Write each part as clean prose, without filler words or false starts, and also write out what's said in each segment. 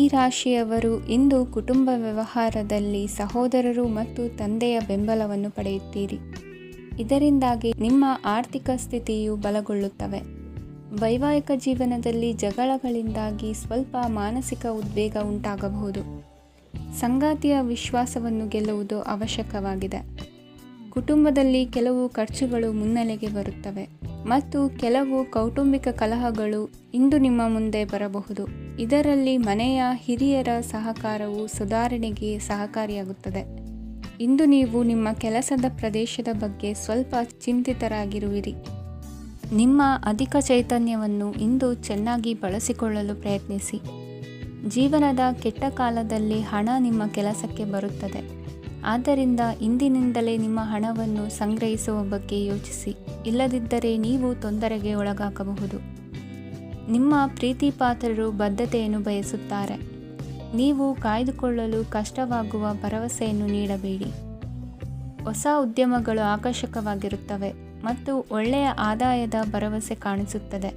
ಈ ರಾಶಿಯವರು ಇಂದು ಕುಟುಂಬ ವ್ಯವಹಾರದಲ್ಲಿ ಸಹೋದರರು ಮತ್ತು ತಂದೆಯ ಬೆಂಬಲವನ್ನು ಪಡೆಯುತ್ತೀರಿ. ಇದರಿಂದಾಗಿ ನಿಮ್ಮ ಆರ್ಥಿಕ ಸ್ಥಿತಿಯು ಬಲಗೊಳ್ಳುತ್ತವೆ. ವೈವಾಹಿಕ ಜೀವನದಲ್ಲಿ ಜಗಳಗಳಿಂದಾಗಿ ಸ್ವಲ್ಪ ಮಾನಸಿಕ ಉದ್ವೇಗ ಉಂಟಾಗಬಹುದು. ಸಂಗಾತಿಯ ವಿಶ್ವಾಸವನ್ನು ಗೆಲ್ಲುವುದು ಅವಶ್ಯಕವಾಗಿದೆ. ಕುಟುಂಬದಲ್ಲಿ ಕೆಲವು ಖರ್ಚುಗಳು ಮುನ್ನೆಲೆಗೆ ಬರುತ್ತವೆ ಮತ್ತು ಕೆಲವು ಕೌಟುಂಬಿಕ ಕಲಹಗಳು ಇಂದು ನಿಮ್ಮ ಮುಂದೆ ಬರಬಹುದು. ಇದರಲ್ಲಿ ಮನೆಯ ಹಿರಿಯರ ಸಹಕಾರವು ಸುಧಾರಣೆಗೆ ಸಹಕಾರಿಯಾಗುತ್ತದೆ. ಇಂದು ನೀವು ನಿಮ್ಮ ಕೆಲಸದ ಪ್ರದೇಶದ ಬಗ್ಗೆ ಸ್ವಲ್ಪ ಚಿಂತಿತರಾಗಿರುವಿರಿ. ನಿಮ್ಮ ಅಧಿಕ ಚೈತನ್ಯವನ್ನು ಇಂದು ಚೆನ್ನಾಗಿ ಬಳಸಿಕೊಳ್ಳಲು ಪ್ರಯತ್ನಿಸಿ. ಜೀವನದ ಕೆಟ್ಟ ಕಾಲದಲ್ಲಿ ಹಣ ನಿಮ್ಮ ಕೆಲಸಕ್ಕೆ ಬರುತ್ತದೆ. ಆದ್ದರಿಂದ ಇಂದಿನಿಂದಲೇ ನಿಮ್ಮ ಹಣವನ್ನು ಸಂಗ್ರಹಿಸುವ ಬಗ್ಗೆ ಯೋಚಿಸಿ. ಇಲ್ಲದಿದ್ದರೆ ನೀವು ತೊಂದರೆಗೆ ಒಳಗಾಗಬಹುದು. ನಿಮ್ಮ ಪ್ರೀತಿಪಾತ್ರರು ಬದ್ಧತೆಯನ್ನು ಬಯಸುತ್ತಾರೆ. ನೀವು ಕಾಯ್ದುಕೊಳ್ಳಲು ಕಷ್ಟವಾಗುವ ಭರವಸೆಯನ್ನು ನೀಡಬೇಡಿ. ಹೊಸ ಉದ್ಯಮಗಳು ಆಕರ್ಷಕವಾಗಿರುತ್ತವೆ ಮತ್ತು ಒಳ್ಳೆಯ ಆದಾಯದ ಭರವಸೆ ಕಾಣಿಸುತ್ತದೆ.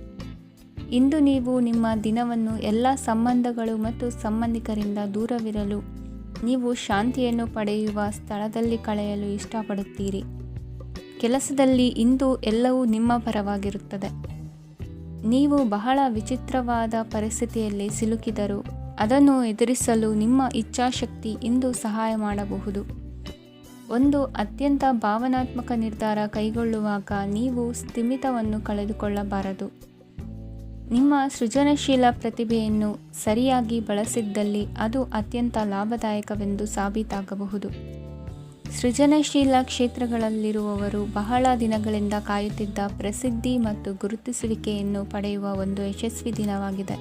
ಇಂದು ನೀವು ನಿಮ್ಮ ದಿನವನ್ನು ಎಲ್ಲ ಸಂಬಂಧಗಳು ಮತ್ತು ಸಂಬಂಧಿಕರಿಂದ ದೂರವಿರಲು ನೀವು ಶಾಂತಿಯನ್ನು ಪಡೆಯುವ ಸ್ಥಳದಲ್ಲಿ ಕಳೆಯಲು ಇಷ್ಟಪಡುತ್ತೀರಿ. ಕೆಲಸದಲ್ಲಿ ಇಂದು ಎಲ್ಲವೂ ನಿಮ್ಮ ಪರವಾಗಿರುತ್ತದೆ. ನೀವು ಬಹಳ ವಿಚಿತ್ರವಾದ ಪರಿಸ್ಥಿತಿಯಲ್ಲಿ ಸಿಲುಕಿದರೂ ಅದನ್ನು ಎದುರಿಸಲು ನಿಮ್ಮ ಇಚ್ಛಾಶಕ್ತಿ ಇಂದು ಸಹಾಯ ಮಾಡಬಹುದು. ಒಂದು ಅತ್ಯಂತ ಭಾವನಾತ್ಮಕ ನಿರ್ಧಾರ ಕೈಗೊಳ್ಳುವಾಗ ನೀವು ಸ್ಥಿಮಿತವನ್ನು ಕಳೆದುಕೊಳ್ಳಬಾರದು. ನಿಮ್ಮ ಸೃಜನಶೀಲ ಪ್ರತಿಭೆಯನ್ನು ಸರಿಯಾಗಿ ಬಳಸಿದ್ದಲ್ಲಿ ಅದು ಅತ್ಯಂತ ಲಾಭದಾಯಕವೆಂದು ಸಾಬೀತಾಗಬಹುದು. ಸೃಜನಶೀಲ ಕ್ಷೇತ್ರಗಳಲ್ಲಿರುವವರು ಬಹಳ ದಿನಗಳಿಂದ ಕಾಯುತ್ತಿದ್ದ ಪ್ರಸಿದ್ಧಿ ಮತ್ತು ಗುರುತಿಸುವಿಕೆಯನ್ನು ಪಡೆಯುವ ಒಂದು ಯಶಸ್ವಿ ದಿನವಾಗಿದೆ.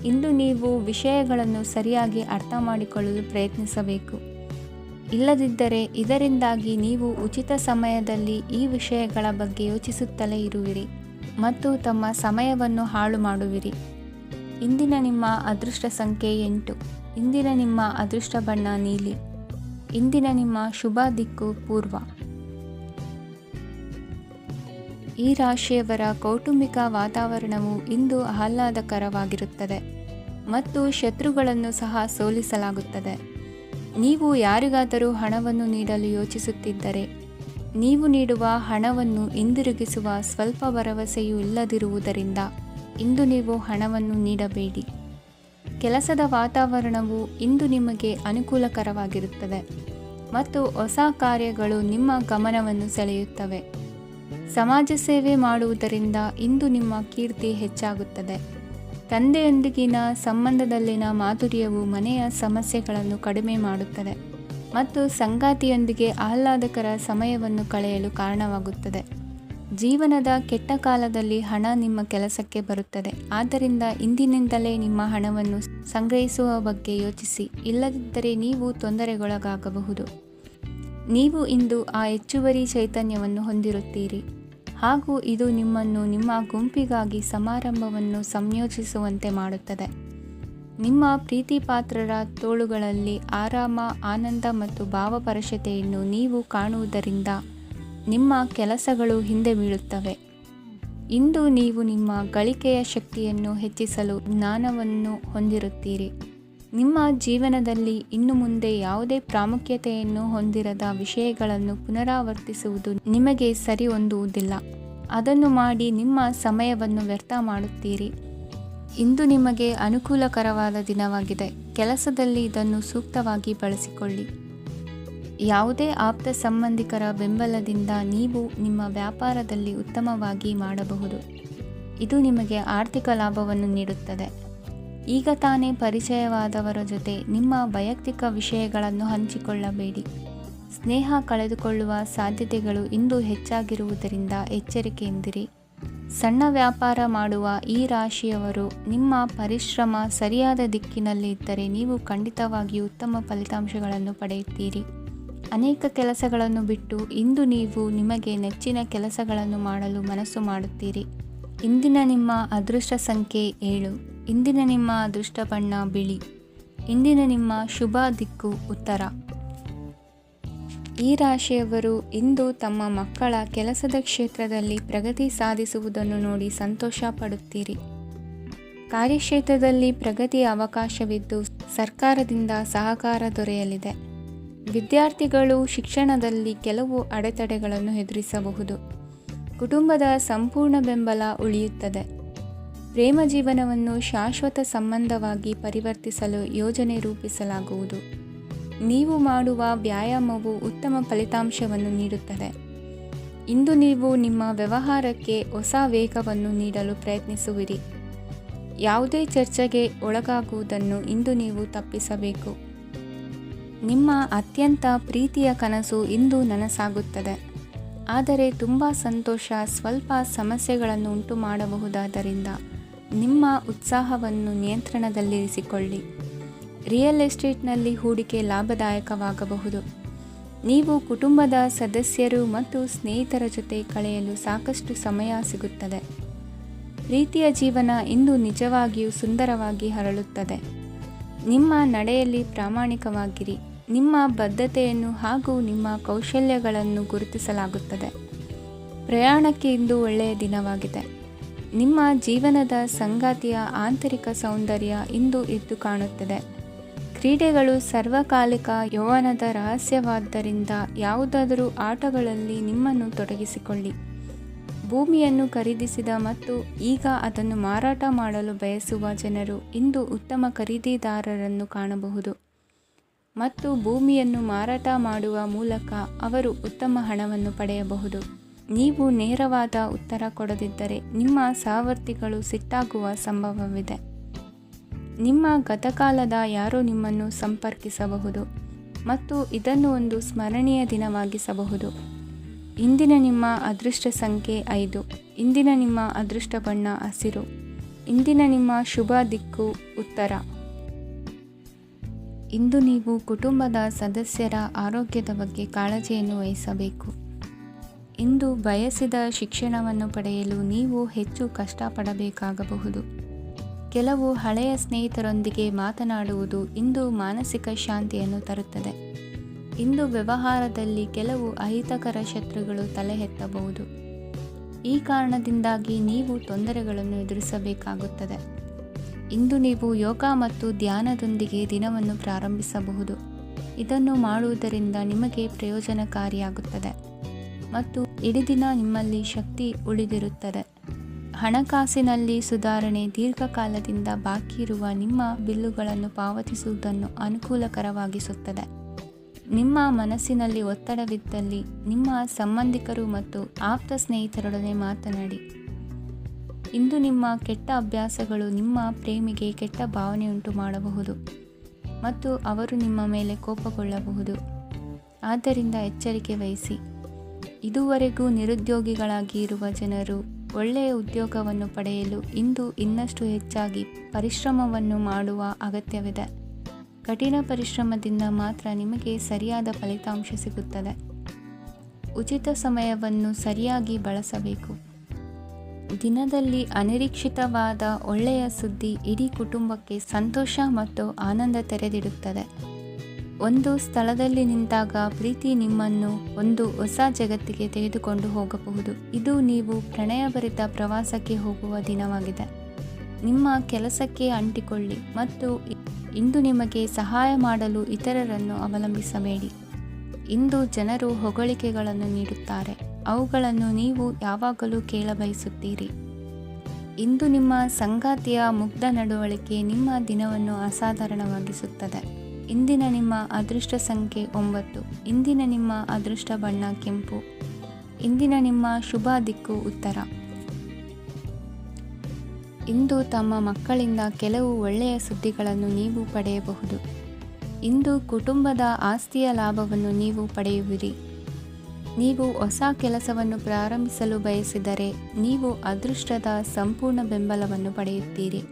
ಇಂದು ನೀವು ವಿಷಯಗಳನ್ನು ಸರಿಯಾಗಿ ಅರ್ಥ ಮಾಡಿಕೊಳ್ಳಲು ಪ್ರಯತ್ನಿಸಬೇಕು. ಇಲ್ಲದಿದ್ದರೆ ಇದರಿಂದಾಗಿ ನೀವು ಉಚಿತ ಸಮಯದಲ್ಲಿ ಈ ವಿಷಯಗಳ ಬಗ್ಗೆ ಯೋಚಿಸುತ್ತಲೇ ಇರುವಿರಿ ಮತ್ತು ತಮ್ಮ ಸಮಯವನ್ನು ಹಾಳು ಮಾಡುವಿರಿ. ಇಂದಿನ ನಿಮ್ಮ ಅದೃಷ್ಟ ಸಂಖ್ಯೆ 8. ಇಂದಿನ ನಿಮ್ಮ ಅದೃಷ್ಟ ಬಣ್ಣ ನೀಲಿ. ಇಂದಿನ ನಿಮ್ಮ ಶುಭ ದಿಕ್ಕು ಪೂರ್ವ. ಈ ರಾಶಿಯವರ ಕೌಟುಂಬಿಕ ವಾತಾವರಣವು ಇಂದು ಆಹ್ಲಾದಕರವಾಗಿರುತ್ತದೆ ಮತ್ತು ಶತ್ರುಗಳನ್ನು ಸಹ ಸೋಲಿಸಲಾಗುತ್ತದೆ. ನೀವು ಯಾರಿಗಾದರೂ ಹಣವನ್ನು ನೀಡಲು ಯೋಚಿಸುತ್ತಿದ್ದರೆ ನೀವು ನೀಡುವ ಹಣವನ್ನು ಹಿಂದಿರುಗಿಸುವ ಸ್ವಲ್ಪ ಭರವಸೆಯೂ ಇಲ್ಲದಿರುವುದರಿಂದ ಇಂದು ನೀವು ಹಣವನ್ನು ನೀಡಬೇಡಿ. ಕೆಲಸದ ವಾತಾವರಣವು ಇಂದು ನಿಮಗೆ ಅನುಕೂಲಕರವಾಗಿರುತ್ತದೆ ಮತ್ತು ಹೊಸ ಕಾರ್ಯಗಳು ನಿಮ್ಮ ಗಮನವನ್ನು ಸೆಳೆಯುತ್ತವೆ. ಸಮಾಜ ಸೇವೆ ಮಾಡುವುದರಿಂದ ಇಂದು ನಿಮ್ಮ ಕೀರ್ತಿ ಹೆಚ್ಚಾಗುತ್ತದೆ. ತಂದೆಯೊಂದಿಗಿನ ಸಂಬಂಧದಲ್ಲಿನ ಮಾಧುರ್ಯವು ಮನೆಯ ಸಮಸ್ಯೆಗಳನ್ನು ಕಡಿಮೆ ಮಾಡುತ್ತದೆ ಮತ್ತು ಸಂಗಾತಿಯೊಂದಿಗೆ ಆಹ್ಲಾದಕರ ಸಮಯವನ್ನು ಕಳೆಯಲು ಕಾರಣವಾಗುತ್ತದೆ. ಜೀವನದ ಕೆಟ್ಟ ಕಾಲದಲ್ಲಿ ಹಣ ನಿಮ್ಮ ಕೆಲಸಕ್ಕೆ ಬರುತ್ತದೆ. ಆದ್ದರಿಂದ ಇಂದಿನಿಂದಲೇ ನಿಮ್ಮ ಹಣವನ್ನು ಸಂಗ್ರಹಿಸುವ ಬಗ್ಗೆ ಯೋಚಿಸಿ. ಇಲ್ಲದಿದ್ದರೆ ನೀವು ತೊಂದರೆಗೊಳಗಾಗಬಹುದು. ನೀವು ಇಂದು ಆ ಹೆಚ್ಚುವರಿ ಚೈತನ್ಯವನ್ನು ಹೊಂದಿರುತ್ತೀರಿ ಹಾಗೂ ಇದು ನಿಮ್ಮನ್ನು ನಿಮ್ಮ ಗುಂಪಿಗಾಗಿ ಸಮಾರಂಭವನ್ನು ಸಂಯೋಜಿಸುವಂತೆ ಮಾಡುತ್ತದೆ. ನಿಮ್ಮ ಪ್ರೀತಿಪಾತ್ರರ ತೋಳುಗಳಲ್ಲಿ ಆರಾಮ, ಆನಂದ ಮತ್ತು ಭಾವಪರಶತೆಯನ್ನು ನೀವು ಕಾಣುವುದರಿಂದ ನಿಮ್ಮ ಕೆಲಸಗಳು ಹಿಂದೆ ಬೀಳುತ್ತವೆ. ಇಂದು ನೀವು ನಿಮ್ಮ ಗಳಿಕೆಯ ಶಕ್ತಿಯನ್ನು ಹೆಚ್ಚಿಸಲು ಜ್ಞಾನವನ್ನು ಹೊಂದಿರುತ್ತೀರಿ. ನಿಮ್ಮ ಜೀವನದಲ್ಲಿ ಇನ್ನು ಮುಂದೆ ಯಾವುದೇ ಪ್ರಾಮುಖ್ಯತೆಯನ್ನು ಹೊಂದಿರದ ವಿಷಯಗಳನ್ನು ಪುನರಾವರ್ತಿಸುವುದು ನಿಮಗೆ ಸರಿ ಹೊಂದುವುದಿಲ್ಲ. ಅದನ್ನು ಮಾಡಿ ನಿಮ್ಮ ಸಮಯವನ್ನು ವ್ಯರ್ಥ ಮಾಡುತ್ತೀರಿ. ಇಂದು ನಿಮಗೆ ಅನುಕೂಲಕರವಾದ ದಿನವಾಗಿದೆ. ಕೆಲಸದಲ್ಲಿ ಇದನ್ನು ಸೂಕ್ತವಾಗಿ ಬಳಸಿಕೊಳ್ಳಿ. ಯಾವುದೇ ಆಪ್ತ ಸಂಬಂಧಿಕರ ಬೆಂಬಲದಿಂದ ನೀವು ನಿಮ್ಮ ವ್ಯಾಪಾರದಲ್ಲಿ ಉತ್ತಮವಾಗಿ ಮಾಡಬಹುದು. ಇದು ನಿಮಗೆ ಆರ್ಥಿಕ ಲಾಭವನ್ನು ನೀಡುತ್ತದೆ. ಈಗ ತಾನೇ ಪರಿಚಯವಾದವರ ಜೊತೆ ನಿಮ್ಮ ವೈಯಕ್ತಿಕ ವಿಷಯಗಳನ್ನು ಹಂಚಿಕೊಳ್ಳಬೇಡಿ. ಸ್ನೇಹ ಕಳೆದುಕೊಳ್ಳುವ ಸಾಧ್ಯತೆಗಳು ಇಂದು ಹೆಚ್ಚಾಗಿರುವುದರಿಂದ ಎಚ್ಚರಿಕೆಯಿಂದಿರಿ. ಸಣ್ಣ ವ್ಯಾಪಾರ ಮಾಡುವ ಈ ರಾಶಿಯವರು ನಿಮ್ಮ ಪರಿಶ್ರಮ ಸರಿಯಾದ ದಿಕ್ಕಿನಲ್ಲಿ ಇದ್ದರೆ ನೀವು ಖಂಡಿತವಾಗಿಯೂ ಉತ್ತಮ ಫಲಿತಾಂಶಗಳನ್ನು ಪಡೆಯುತ್ತೀರಿ. ಅನೇಕ ಕೆಲಸಗಳನ್ನು ಬಿಟ್ಟು ಇಂದು ನೀವು ನಿಮಗೆ ನೆಚ್ಚಿನ ಕೆಲಸಗಳನ್ನು ಮಾಡಲು ಮನಸ್ಸು ಮಾಡುತ್ತೀರಿ. ಇಂದಿನ ನಿಮ್ಮ ಅದೃಷ್ಟ ಸಂಖ್ಯೆ 7. ಇಂದಿನ ನಿಮ್ಮ ಅದೃಷ್ಟ ಬಣ್ಣ ಬಿಳಿ. ಇಂದಿನ ನಿಮ್ಮ ಶುಭ ದಿಕ್ಕು ಉತ್ತರ. ಈ ರಾಶಿಯವರು ಇಂದು ತಮ್ಮ ಮಕ್ಕಳ ಕೆಲಸದ ಕ್ಷೇತ್ರದಲ್ಲಿ ಪ್ರಗತಿ ಸಾಧಿಸುವುದನ್ನು ನೋಡಿ ಸಂತೋಷ ಪಡುತ್ತೀರಿ. ಕಾರ್ಯಕ್ಷೇತ್ರದಲ್ಲಿ ಪ್ರಗತಿಯ ಅವಕಾಶವಿದ್ದು ಸರ್ಕಾರದಿಂದ ಸಹಕಾರ ದೊರೆಯಲಿದೆ. ವಿದ್ಯಾರ್ಥಿಗಳು ಶಿಕ್ಷಣದಲ್ಲಿ ಕೆಲವು ಅಡೆತಡೆಗಳನ್ನು ಎದುರಿಸಬಹುದು. ಕುಟುಂಬದ ಸಂಪೂರ್ಣ ಬೆಂಬಲ ಉಳಿಯುತ್ತದೆ. ಪ್ರೇಮ ಜೀವನವನ್ನು ಶಾಶ್ವತ ಸಂಬಂಧವಾಗಿ ಪರಿವರ್ತಿಸಲು ಯೋಜನೆ ರೂಪಿಸಲಾಗುವುದು. ನೀವು ಮಾಡುವ ವ್ಯಾಯಾಮವು ಉತ್ತಮ ಫಲಿತಾಂಶವನ್ನು ನೀಡುತ್ತದೆ. ಇಂದು ನೀವು ನಿಮ್ಮ ವ್ಯವಹಾರಕ್ಕೆ ಹೊಸ ವೇಗವನ್ನು ನೀಡಲು ಪ್ರಯತ್ನಿಸುವಿರಿ. ಯಾವುದೇ ಚರ್ಚೆಗೆ ಒಳಗಾಗುವುದನ್ನು ಇಂದು ನೀವು ತಪ್ಪಿಸಬೇಕು. ನಿಮ್ಮ ಅತ್ಯಂತ ಪ್ರೀತಿಯ ಕನಸು ಇಂದು ನನಸಾಗುತ್ತದೆ. ಆದರೆ ತುಂಬ ಸಂತೋಷ ಸ್ವಲ್ಪ ಸಮಸ್ಯೆಗಳನ್ನು ಉಂಟು ಮಾಡಬಹುದಾದ್ದರಿಂದ ನಿಮ್ಮ ಉತ್ಸಾಹವನ್ನು ನಿಯಂತ್ರಣದಲ್ಲಿರಿಸಿಕೊಳ್ಳಿ. ರಿಯಲ್ ಎಸ್ಟೇಟ್ನಲ್ಲಿ ಹೂಡಿಕೆ ಲಾಭದಾಯಕವಾಗಬಹುದು. ನೀವು ಕುಟುಂಬದ ಸದಸ್ಯರು ಮತ್ತು ಸ್ನೇಹಿತರ ಜೊತೆ ಕಳೆಯಲು ಸಾಕಷ್ಟು ಸಮಯ ಸಿಗುತ್ತದೆ. ಪ್ರೀತಿಯ ಜೀವನ ಇಂದು ನಿಜವಾಗಿಯೂ ಸುಂದರವಾಗಿ ಹರಳುತ್ತದೆ. ನಿಮ್ಮ ನಡೆಯಲ್ಲಿ ಪ್ರಾಮಾಣಿಕವಾಗಿರಿ. ನಿಮ್ಮ ಬದ್ಧತೆಯನ್ನು ಹಾಗೂ ನಿಮ್ಮ ಕೌಶಲ್ಯಗಳನ್ನು ಗುರುತಿಸಲಾಗುತ್ತದೆ. ಪ್ರಯಾಣಕ್ಕೆ ಇಂದು ಒಳ್ಳೆಯ ದಿನವಾಗಿದೆ. ನಿಮ್ಮ ಜೀವನದ ಸಂಗಾತಿಯ ಆಂತರಿಕ ಸೌಂದರ್ಯ ಇಂದು ಎದ್ದು ಕಾಣುತ್ತದೆ. ಕ್ರೀಡೆಗಳು ಸರ್ವಕಾಲಿಕ ಯೌವನದ ರಹಸ್ಯವಾದ್ದರಿಂದ ಯಾವುದಾದರೂ ಆಟಗಳಲ್ಲಿ ನಿಮ್ಮನ್ನು ತೊಡಗಿಸಿಕೊಳ್ಳಿ. ಭೂಮಿಯನ್ನು ಖರೀದಿಸಿದ ಮತ್ತು ಈಗ ಅದನ್ನು ಮಾರಾಟ ಮಾಡಲು ಬಯಸುವ ಜನರು ಇಂದು ಉತ್ತಮ ಖರೀದಿದಾರರನ್ನು ಕಾಣಬಹುದು ಮತ್ತು ಭೂಮಿಯನ್ನು ಮಾರಾಟ ಮಾಡುವ ಮೂಲಕ ಅವರು ಉತ್ತಮ ಹಣವನ್ನು ಪಡೆಯಬಹುದು. ನೀವು ನೇರವಾದ ಉತ್ತರ ಕೊಡದಿದ್ದರೆ ನಿಮ್ಮ ಸಹವರ್ತಿಗಳು ಸಿಟ್ಟಾಗುವ ಸಂಭವವಿದೆ. ನಿಮ್ಮ ಗತಕಾಲದ ಯಾರೋ ನಿಮ್ಮನ್ನು ಸಂಪರ್ಕಿಸಬಹುದು ಮತ್ತು ಇದನ್ನು ಒಂದು ಸ್ಮರಣೀಯ ದಿನವಾಗಿಸಬಹುದು. ಇಂದಿನ ನಿಮ್ಮ ಅದೃಷ್ಟ ಸಂಖ್ಯೆ 5. ಇಂದಿನ ನಿಮ್ಮ ಅದೃಷ್ಟ ಬಣ್ಣ ಹಸಿರು. ಇಂದಿನ ನಿಮ್ಮ ಶುಭ ದಿಕ್ಕು ಉತ್ತರ. ಇಂದು ನೀವು ಕುಟುಂಬದ ಸದಸ್ಯರ ಆರೋಗ್ಯದ ಬಗ್ಗೆ ಕಾಳಜಿಯನ್ನು ವಹಿಸಬೇಕು. ಇಂದು ಬಯಸಿದ ಶಿಕ್ಷಣವನ್ನು ಪಡೆಯಲು ನೀವು ಹೆಚ್ಚು ಕಷ್ಟಪಡಬೇಕಾಗಬಹುದು. ಕೆಲವು ಹಳೆಯ ಸ್ನೇಹಿತರೊಂದಿಗೆ ಮಾತನಾಡುವುದು ಇಂದು ಮಾನಸಿಕ ಶಾಂತಿಯನ್ನು ತರುತ್ತದೆ. ಇಂದು ವ್ಯವಹಾರದಲ್ಲಿ ಕೆಲವು ಅಹಿತಕರ ಶತ್ರುಗಳು ತಲೆ ಎತ್ತಬಹುದು. ಈ ಕಾರಣದಿಂದಾಗಿ ನೀವು ತೊಂದರೆಗಳನ್ನು ಎದುರಿಸಬೇಕಾಗುತ್ತದೆ. ಇಂದು ನೀವು ಯೋಗ ಮತ್ತು ಧ್ಯಾನದೊಂದಿಗೆ ದಿನವನ್ನು ಪ್ರಾರಂಭಿಸಬಹುದು. ಇದನ್ನು ಮಾಡುವುದರಿಂದ ನಿಮಗೆ ಪ್ರಯೋಜನಕಾರಿಯಾಗುತ್ತದೆ ಮತ್ತು ಇಡೀ ದಿನ ನಿಮ್ಮಲ್ಲಿ ಶಕ್ತಿ ಉಳಿದಿರುತ್ತದೆ. ಹಣಕಾಸಿನಲ್ಲಿ ಸುಧಾರಣೆ. ದೀರ್ಘಕಾಲದಿಂದ ಬಾಕಿ ಇರುವ ನಿಮ್ಮ ಬಿಲ್ಲುಗಳನ್ನು ಪಾವತಿಸುವುದನ್ನು ಅನುಕೂಲಕರವಾಗಿಸುತ್ತದೆ. ನಿಮ್ಮ ಮನಸ್ಸಿನಲ್ಲಿ ಒತ್ತಡವಿದ್ದಲ್ಲಿ ನಿಮ್ಮ ಸಂಬಂಧಿಕರು ಮತ್ತು ಆಪ್ತ ಸ್ನೇಹಿತರೊಡನೆ ಮಾತನಾಡಿ. ಇಂದು ನಿಮ್ಮ ಕೆಟ್ಟ ಅಭ್ಯಾಸಗಳು ನಿಮ್ಮ ಪ್ರೇಮಿಗೆ ಕೆಟ್ಟ ಭಾವನೆಯುಂಟು ಮಾಡಬಹುದು ಮತ್ತು ಅವರು ನಿಮ್ಮ ಮೇಲೆ ಕೋಪಗೊಳ್ಳಬಹುದು. ಆದ್ದರಿಂದ ಎಚ್ಚರಿಕೆ ವಹಿಸಿ. ಇದುವರೆಗೂ ನಿರುದ್ಯೋಗಿಗಳಾಗಿ ಇರುವ ಜನರು ಒಳ್ಳೆಯ ಉದ್ಯೋಗವನ್ನು ಪಡೆಯಲು ಇಂದು ಇನ್ನಷ್ಟು ಹೆಚ್ಚಾಗಿ ಪರಿಶ್ರಮವನ್ನು ಮಾಡುವ ಅಗತ್ಯವಿದೆ. ಕಠಿಣ ಪರಿಶ್ರಮದಿಂದ ಮಾತ್ರ ನಿಮಗೆ ಸರಿಯಾದ ಫಲಿತಾಂಶ ಸಿಗುತ್ತದೆ. ಉಚಿತ ಸಮಯವನ್ನು ಸರಿಯಾಗಿ ಬಳಸಬೇಕು. ದಿನದಲ್ಲಿ ಅನಿರೀಕ್ಷಿತವಾದ ಒಳ್ಳೆಯ ಸುದ್ದಿ ಇಡೀ ಕುಟುಂಬಕ್ಕೆ ಸಂತೋಷ ಮತ್ತು ಆನಂದ ತೆರೆದಿಡುತ್ತದೆ. ಒಂದು ಸ್ಥಳದಲ್ಲಿ ನಿಂತಾಗ ಪ್ರೀತಿ ನಿಮ್ಮನ್ನು ಒಂದು ಹೊಸ ಜಗತ್ತಿಗೆ ತೆಗೆದುಕೊಂಡು ಹೋಗಬಹುದು. ಇದು ನೀವು ಪ್ರಣಯಭರಿತ ಪ್ರವಾಸಕ್ಕೆ ಹೋಗುವ ದಿನವಾಗಿದೆ. ನಿಮ್ಮ ಕೆಲಸಕ್ಕೆ ಅಂಟಿಕೊಳ್ಳಿ ಮತ್ತು ಇಂದು ನಿಮಗೆ ಸಹಾಯ ಮಾಡಲು ಇತರರನ್ನು ಅವಲಂಬಿಸಬೇಡಿ. ಇಂದು ಜನರು ಹೊಗಳಿಕೆಗಳನ್ನು ನೀಡುತ್ತಾರೆ. ಅವುಗಳನ್ನು ನೀವು ಯಾವಾಗಲೂ ಕೇಳಬಯಸುತ್ತೀರಿ. ಇಂದು ನಿಮ್ಮ ಸಂಗಾತಿಯ ಮುಗ್ಧ ನಡವಳಿಕೆ ನಿಮ್ಮ ದಿನವನ್ನು ಅಸಾಧಾರಣವಾಗಿಸುತ್ತದೆ. ಇಂದಿನ ನಿಮ್ಮ ಅದೃಷ್ಟ ಸಂಖ್ಯೆ 9. ಇಂದಿನ ನಿಮ್ಮ ಅದೃಷ್ಟ ಬಣ್ಣ ಕೆಂಪು. ಇಂದಿನ ನಿಮ್ಮ ಶುಭ ದಿಕ್ಕು ಉತ್ತರ. ಇಂದು ತಮ್ಮ ಮಕ್ಕಳಿಂದ ಕೆಲವು ಒಳ್ಳೆಯ ಸುದ್ದಿಗಳನ್ನು ನೀವು ಪಡೆಯಬಹುದು. ಇಂದು ಕುಟುಂಬದ ಆಸ್ತಿಯ ಲಾಭವನ್ನು ನೀವು ಪಡೆಯುವಿರಿ. ನೀವು ಹೊಸ ಕೆಲಸವನ್ನು ಪ್ರಾರಂಭಿಸಲು ಬಯಸಿದರೆ ನೀವು ಅದೃಷ್ಟದ ಸಂಪೂರ್ಣ ಬೆಂಬಲವನ್ನು ಪಡೆಯುತ್ತೀರಿ.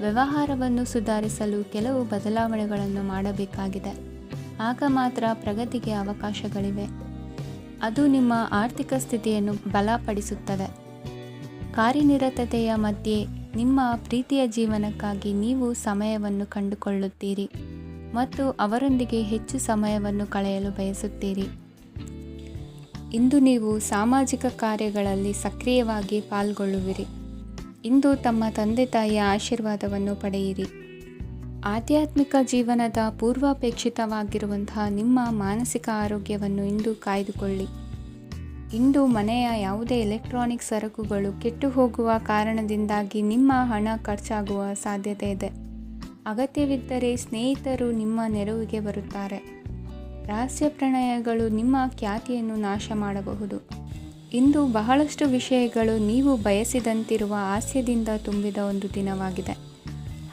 ವ್ಯವಹಾರವನ್ನು ಸುಧಾರಿಸಲು ಕೆಲವು ಬದಲಾವಣೆಗಳನ್ನು ಮಾಡಬೇಕಾಗಿದೆ. ಆಗ ಮಾತ್ರ ಪ್ರಗತಿಗೆ ಅವಕಾಶಗಳಿವೆ. ಅದು ನಿಮ್ಮ ಆರ್ಥಿಕ ಸ್ಥಿತಿಯನ್ನು ಬಲಪಡಿಸುತ್ತದೆ. ಕಾರ್ಯನಿರತತೆಯ ಮಧ್ಯೆ ನಿಮ್ಮ ಪ್ರೀತಿಯ ಜೀವನಕ್ಕಾಗಿ ನೀವು ಸಮಯವನ್ನು ಕಂಡುಕೊಳ್ಳುತ್ತೀರಿ ಮತ್ತು ಅವರೊಂದಿಗೆ ಹೆಚ್ಚು ಸಮಯವನ್ನು ಕಳೆಯಲು ಬಯಸುತ್ತೀರಿ. ಇಂದು ನೀವು ಸಾಮಾಜಿಕ ಕಾರ್ಯಗಳಲ್ಲಿ ಸಕ್ರಿಯವಾಗಿ ಪಾಲ್ಗೊಳ್ಳುವಿರಿ. ಇಂದು ತಮ್ಮ ತಂದೆ ತಾಯಿಯ ಆಶೀರ್ವಾದವನ್ನು ಪಡೆಯಿರಿ. ಆಧ್ಯಾತ್ಮಿಕ ಜೀವನದ ಪೂರ್ವಾಪೇಕ್ಷಿತವಾಗಿರುವಂತಹ ನಿಮ್ಮ ಮಾನಸಿಕ ಆರೋಗ್ಯವನ್ನು ಇಂದು ಕಾಯ್ದುಕೊಳ್ಳಿ. ಇಂದು ಮನೆಯ ಯಾವುದೇ ಎಲೆಕ್ಟ್ರಾನಿಕ್ ಸರಕುಗಳು ಕೆಟ್ಟು ಹೋಗುವ ಕಾರಣದಿಂದಾಗಿ ನಿಮ್ಮ ಹಣ ಖರ್ಚಾಗುವ ಸಾಧ್ಯತೆ ಇದೆ. ಅಗತ್ಯವಿದ್ದರೆ ಸ್ನೇಹಿತರು ನಿಮ್ಮ ನೆರವಿಗೆ ಬರುತ್ತಾರೆ. ರಹಸ್ಯ ಪ್ರಣಯಗಳು ನಿಮ್ಮ ಖ್ಯಾತಿಯನ್ನು ನಾಶ ಮಾಡಬಹುದು. ಇಂದು ಬಹಳಷ್ಟು ವಿಷಯಗಳು ನೀವು ಬಯಸಿದಂತಿರುವ ಹಾಸ್ಯದಿಂದ ತುಂಬಿದ ಒಂದು ದಿನವಾಗಿದೆ.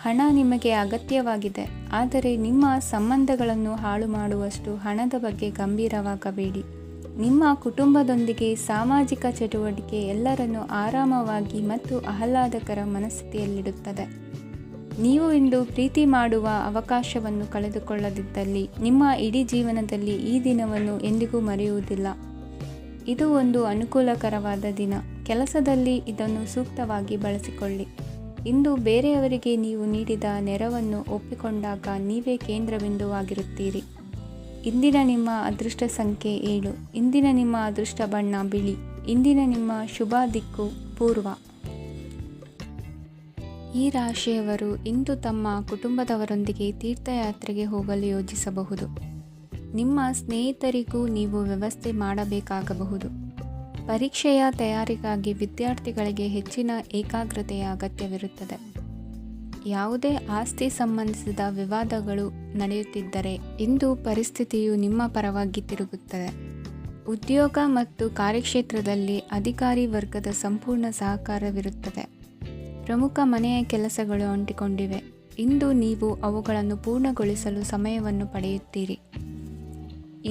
ಹಣ ನಿಮಗೆ ಅಗತ್ಯವಾಗಿದೆ, ಆದರೆ ನಿಮ್ಮ ಸಂಬಂಧಗಳನ್ನು ಹಾಳು ಮಾಡುವಷ್ಟು ಹಣದ ಬಗ್ಗೆ ಗಂಭೀರವಾಗಬೇಡಿ. ನಿಮ್ಮ ಕುಟುಂಬದೊಂದಿಗೆ ಸಾಮಾಜಿಕ ಚಟುವಟಿಕೆ ಎಲ್ಲರನ್ನೂ ಆರಾಮವಾಗಿ ಮತ್ತು ಆಹ್ಲಾದಕರ ಮನಸ್ಥಿತಿಯಲ್ಲಿಡುತ್ತದೆ. ನೀವು ಇಂದು ಪ್ರೀತಿ ಮಾಡುವ ಅವಕಾಶವನ್ನು ಕಳೆದುಕೊಳ್ಳದಿದ್ದಲ್ಲಿ ನಿಮ್ಮ ಇಡೀ ಜೀವನದಲ್ಲಿ ಈ ದಿನವನ್ನು ಎಂದಿಗೂ ಮರೆಯುವುದಿಲ್ಲ. ಇದು ಒಂದು ಅನುಕೂಲಕರವಾದ ದಿನ. ಕೆಲಸದಲ್ಲಿ ಇದನ್ನು ಸೂಕ್ತವಾಗಿ ಬಳಸಿಕೊಳ್ಳಿ. ಇಂದು ಬೇರೆಯವರಿಗೆ ನೀವು ನೀಡಿದ ನೆರವನ್ನು ಒಪ್ಪಿಕೊಂಡಾಗ ನೀವೇ ಕೇಂದ್ರಬಿಂದುವಾಗಿರುತ್ತೀರಿ. ಇಂದಿನ ನಿಮ್ಮ ಅದೃಷ್ಟ ಸಂಖ್ಯೆ 7. ಇಂದಿನ ನಿಮ್ಮ ಅದೃಷ್ಟ ಬಣ್ಣ ಬಿಳಿ. ಇಂದಿನ ನಿಮ್ಮ ಶುಭ ದಿಕ್ಕು ಪೂರ್ವ. ಈ ರಾಶಿಯವರು ಇಂದು ತಮ್ಮ ಕುಟುಂಬದವರೊಂದಿಗೆ ತೀರ್ಥಯಾತ್ರೆಗೆ ಹೋಗಲು ಯೋಜಿಸಬಹುದು. ನಿಮ್ಮ ಸ್ನೇಹಿತರಿಗೂ ನೀವು ವ್ಯವಸ್ಥೆ ಮಾಡಬೇಕಾಗಬಹುದು. ಪರೀಕ್ಷೆಯ ತಯಾರಿಗಾಗಿ ವಿದ್ಯಾರ್ಥಿಗಳಿಗೆ ಹೆಚ್ಚಿನ ಏಕಾಗ್ರತೆಯ ಅಗತ್ಯವಿರುತ್ತದೆ. ಯಾವುದೇ ಆಸ್ತಿ ಸಂಬಂಧಿಸಿದ ವಿವಾದಗಳು ನಡೆಯುತ್ತಿದ್ದರೆ ಇಂದು ಪರಿಸ್ಥಿತಿಯು ನಿಮ್ಮ ಪರವಾಗಿ ತಿರುಗುತ್ತದೆ. ಉದ್ಯೋಗ ಮತ್ತು ಕಾರ್ಯಕ್ಷೇತ್ರದಲ್ಲಿ ಅಧಿಕಾರಿ ವರ್ಗದ ಸಂಪೂರ್ಣ ಸಹಕಾರವಿರುತ್ತದೆ. ಪ್ರಮುಖ ಮನೆಯ ಕೆಲಸಗಳು ಅಂಟಿಕೊಂಡಿವೆ. ಇಂದು ನೀವು ಅವುಗಳನ್ನು ಪೂರ್ಣಗೊಳಿಸಲು ಸಮಯವನ್ನು ಪಡೆಯುತ್ತೀರಿ.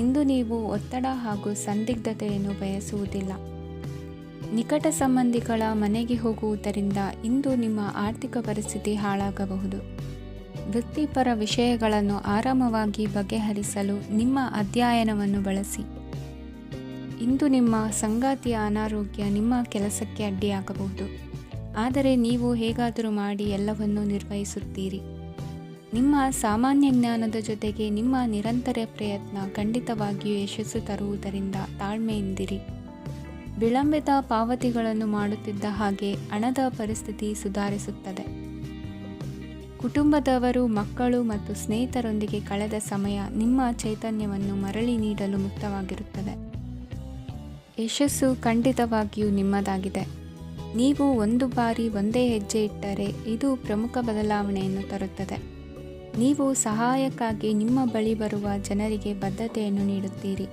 ಇಂದು ನೀವು ಒತ್ತಡ ಹಾಗೂ ಸಂದಿಗ್ಧತೆಯನ್ನು ಬಯಸುವುದಿಲ್ಲ. ನಿಕಟ ಸಂಬಂಧಿಗಳ ಮನೆಗೆ ಹೋಗುವುದರಿಂದ ಇಂದು ನಿಮ್ಮ ಆರ್ಥಿಕ ಪರಿಸ್ಥಿತಿ ಹಾಳಾಗಬಹುದು. ವೃತ್ತಿಪರ ವಿಷಯಗಳನ್ನು ಆರಾಮವಾಗಿ ಬಗೆಹರಿಸಲು ನಿಮ್ಮ ಅಧ್ಯಯನವನ್ನು ಬಳಸಿ. ಇಂದು ನಿಮ್ಮ ಸಂಗಾತಿಯ ಅನಾರೋಗ್ಯ ನಿಮ್ಮ ಕೆಲಸಕ್ಕೆ ಅಡ್ಡಿಯಾಗಬಹುದು, ಆದರೆ ನೀವು ಹೇಗಾದರೂ ಮಾಡಿ ಎಲ್ಲವನ್ನೂ ನಿರ್ವಹಿಸುತ್ತೀರಿ. ನಿಮ್ಮ ಸಾಮಾನ್ಯ ಜ್ಞಾನದ ಜೊತೆಗೆ ನಿಮ್ಮ ನಿರಂತರ ಪ್ರಯತ್ನ ಖಂಡಿತವಾಗಿಯೂ ಯಶಸ್ಸು ತರುವುದರಿಂದ ತಾಳ್ಮೆಯಿಂದಿರಿ. ವಿಳಂಬಿತ ಪಾವತಿಗಳನ್ನು ಮಾಡುತ್ತಿದ್ದ ಹಾಗೆ ಹಣದ ಪರಿಸ್ಥಿತಿ ಸುಧಾರಿಸುತ್ತದೆ. ಕುಟುಂಬದವರು, ಮಕ್ಕಳು ಮತ್ತು ಸ್ನೇಹಿತರೊಂದಿಗೆ ಕಳೆದ ಸಮಯ ನಿಮ್ಮ ಚೈತನ್ಯವನ್ನು ಮರಳಿ ನೀಡಲು ಮುಕ್ತವಾಗಿರುತ್ತದೆ. ಯಶಸ್ಸು ಖಂಡಿತವಾಗಿಯೂ ನಿಮ್ಮದಾಗಿದೆ. ನೀವು ಒಂದು ಬಾರಿ ಒಂದೇ ಹೆಜ್ಜೆ ಇಟ್ಟರೆ ಇದು ಪ್ರಮುಖ ಬದಲಾವಣೆಯನ್ನು ತರುತ್ತದೆ. ನೀವು ಸಹಾಯಕ್ಕಾಗಿ ನಿಮ್ಮ ಬಳಿ ಬರುವ ಜನರಿಗೆ ಬದ್ಧತೆಯನ್ನು ನೀಡುತ್ತೀರಿ.